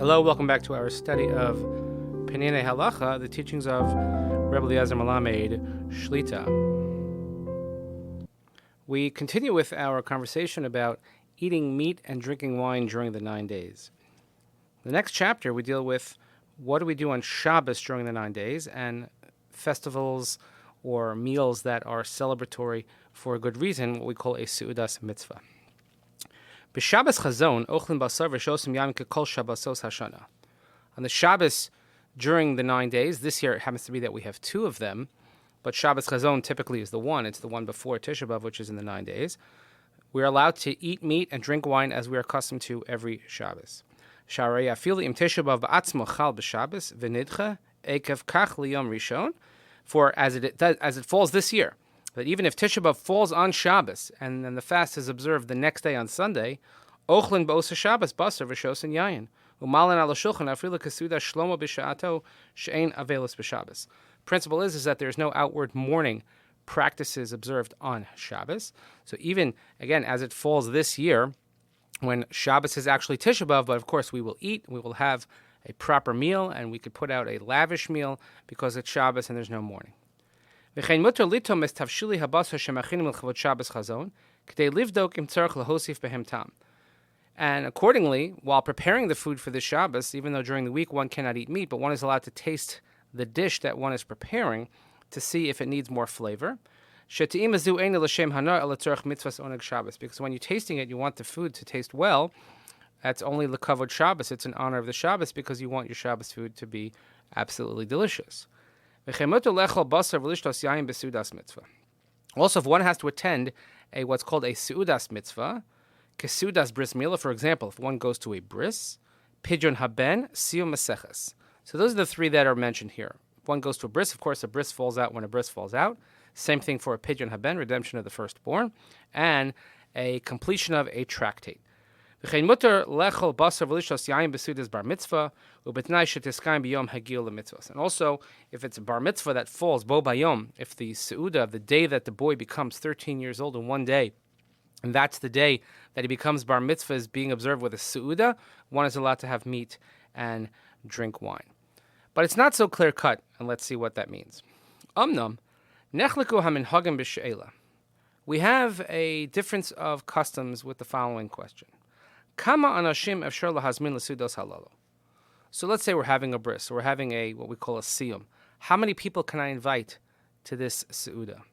Hello, welcome back to our study of Peninei Halacha, the teachings of Rebbe Eliezer Melamed Shlita. We continue with our conversation about eating meat and drinking wine during the 9 days. The next chapter we deal with what do we do on Shabbos during the 9 days and festivals or meals that are celebratory for a good reason, what we call a Seudat Mitzvah. B'Shabbos Chazon, ochlin basar v'shosim yamim kekol Shabbosos hashana. On the Shabbos during the 9 days, this year it happens to be that we have two of them, but Shabbos Chazon typically is the one. It's the one before Tisha B'Av, which is in the 9 days. We're allowed to eat meat and drink wine as we are accustomed to every Shabbos. Sharei afili im Tisha B'Av ba'atzmo chal b'Shabbos v'nidcha ekev kach liyom rishon. For as it falls this year, that even if Tisha B'Av falls on Shabbos and then the fast is observed the next day on Sunday, ochlin b'osa Shabbos basar v'shos and yayin umalan ala shulchan afrila kasuda shlomo b'sha'ato she'ein avelos b'Shabbos. Principle is that there's no outward mourning practices observed on Shabbos. So even again as it falls this year, when Shabbos is actually Tisha B'Av, but of course we will eat, we will have a proper meal, and we could put out a lavish meal because it's Shabbos and there's no mourning. And accordingly, while preparing the food for the Shabbos, even though during the week one cannot eat meat, but one is allowed to taste the dish that one is preparing to see if it needs more flavor. Because when you're tasting it, you want the food to taste well. That's only l'kavod Shabbos. It's in honor of the Shabbos because you want your Shabbos food to be absolutely delicious. Also, if one has to attend what's called a Seudat Mitzvah, Seudat bris milah, for example, if one goes to a bris, Pidyon haben, Siyum Maseches. So those are the three that are mentioned here. If one goes to a bris, of course, a bris falls out when a bris falls out. Same thing for a Pidyon haben, redemption of the firstborn, and a completion of a tractate. And also, if it's a bar mitzvah that falls, bo bayom, if the seuda, the day that the boy becomes 13 years old in one day, and that's the day that he becomes bar mitzvah is being observed with a seuda, one is allowed to have meat and drink wine. But it's not so clear-cut, and let's see what that means. We have a difference of customs with the following question. So let's say we're having a bris, or we're having what we call a Siyum. How many people can I invite to this Seuda?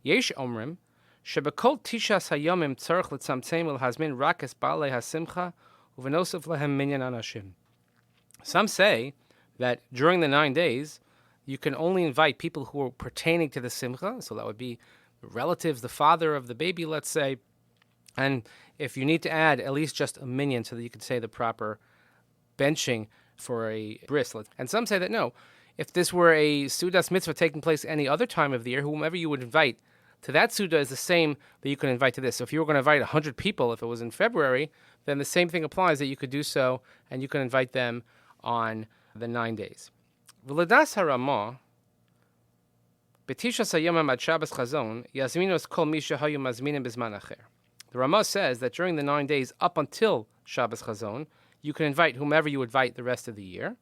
Yesh omrim, shebekol tishas hayomim tzarech letzamtzem ulhazmin rak es baalei hasimcha uvenosef lehem minyan anashim. Some say that during the 9 days, you can only invite people who are pertaining to the simcha, so that would be relatives, the father of the baby, let's say, and if you need to add at least just a minyan so that you can say the proper benching for a bris. And some say that no, if this were a Seudat Mitzvah taking place any other time of the year, whomever you would invite to that Seudah is the same that you can invite to this. So if you were going to invite 100 people, if it was in February, then the same thing applies, that you could do so and you can invite them on the 9 days. V'ledas haramah, b'tishas hayomim ad Shabbos chazon, yazminos kol mi shehayu mazminim b'zman acher. The Ramah says that during the 9 days up until Shabbos Chazon, you can invite whomever you invite the rest of the year.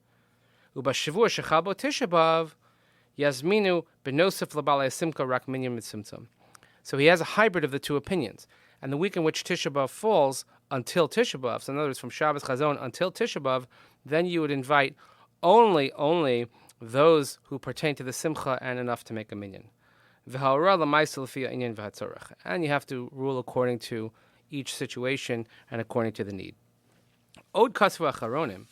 Ubashavua shechabo Tisha B'Av yazminu benosef labalei simcha rak minyan mitzimtzum. So he has a hybrid of the two opinions. And the week in which Tisha B'Av falls until Tisha B'Av, so in other words, from Shabbos Chazon until Tisha B'Av, then you would invite only those who pertain to the simcha and enough to make a minyan. And you have to rule according to each situation and according to the need. Od kasvu acharonim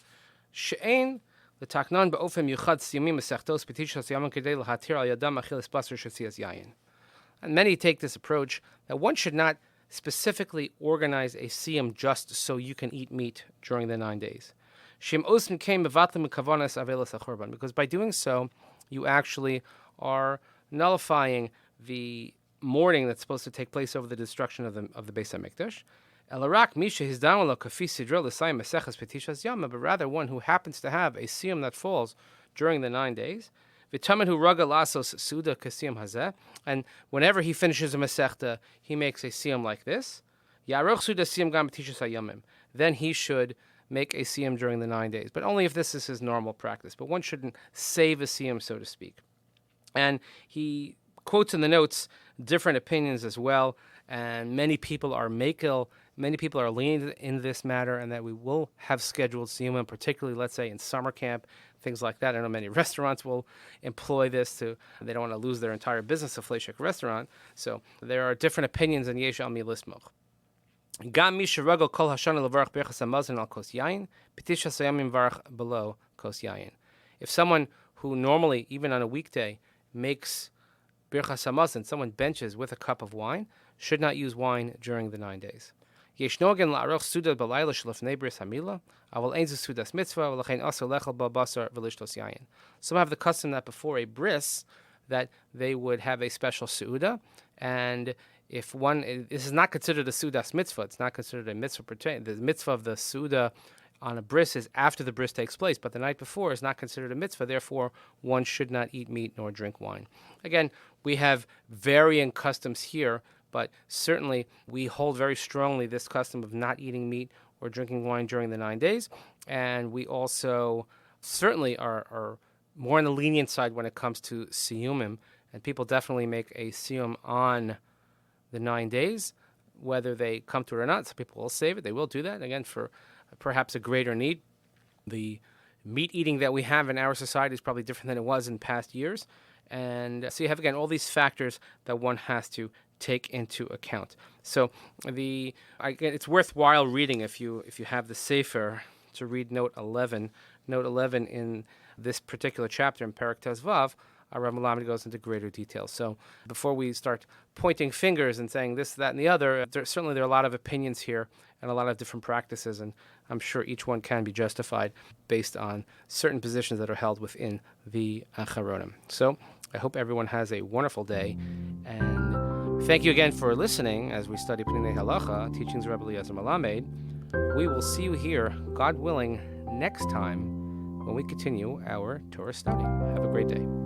she'ein l'taknan ba'ofem yuchad siyumim mesechtos b'tishas yamim kedei l'hatir al yadam achilas basar shetzias yayin. And many take this approach that one should not specifically organize a siyum just so you can eat meat during the 9 days. Shem osm came mevatlim kavanas avelas achorban, because by doing so, you actually are nullifying the mourning that's supposed to take place over the destruction of the Beis Hamikdash. Elarak misha hizdamalo kafi sidro l'sayim mesechas petishas yama, but rather one who happens to have a siyum that falls during the 9 days. V'tamen hu raga lasos suda kasiyum hazeh, and whenever he finishes a mesechta, he makes a siyum like this. Yaroch suda siyum gam petishas hayamim. Then he should make a Siyum during the 9 days, but only if this is his normal practice. But one shouldn't save a Siyum, so to speak. And he quotes in the notes different opinions as well, and many people are makil, many people are lenient in this matter, and that we will have scheduled Siyum, particularly, let's say, in summer camp, things like that. I know many restaurants will employ this they don't want to lose their entire business of Fleishik restaurant. So there are different opinions in Yesh al Mi Lismoch. Gam mi sheragal kol hashana levarach b'echas hamazon al kos yayin, b'tisha sayamim varach below kos yayin. If someone who normally, even on a weekday, makes birchas hamazon, someone benches with a cup of wine, should not use wine during the 9 days. Yesh nogen la'aroch seudat b'layla shlefnei bris hamila, aval ein zu seudas mitzvah, v'lechein asar lechel b'basar v'lishtos yayin. Some have the custom that before a bris, that they would have a special seuda, and if this is not considered a Seudat Mitzvah, it's not considered a mitzvah pertaining. The mitzvah of the Seuda on a bris is after the bris takes place, but the night before is not considered a mitzvah. Therefore, one should not eat meat nor drink wine. Again, we have varying customs here, but certainly we hold very strongly this custom of not eating meat or drinking wine during the 9 days, and we also certainly are more on the lenient side when it comes to siyumim, and people definitely make a siyum on the 9 days, whether they come to it or not. Some people will save it. They will do that, again, for perhaps a greater need. The meat eating that we have in our society is probably different than it was in past years. And so you have, again, all these factors that one has to take into account. So it's worthwhile reading if you have the Sefer to read note 11. Note 11 in this particular chapter in Perek Tes Vav, Rav Melamed goes into greater detail. So before we start pointing fingers and saying this, that, and the other, there are a lot of opinions here and a lot of different practices, and I'm sure each one can be justified based on certain positions that are held within the Acharonim. So I hope everyone has a wonderful day, and thank you again for listening as we study Peninei Halacha, teachings of Rabbi Eliezer Melamed. We will see you here, God willing, next time when we continue our Torah study. Have a great day.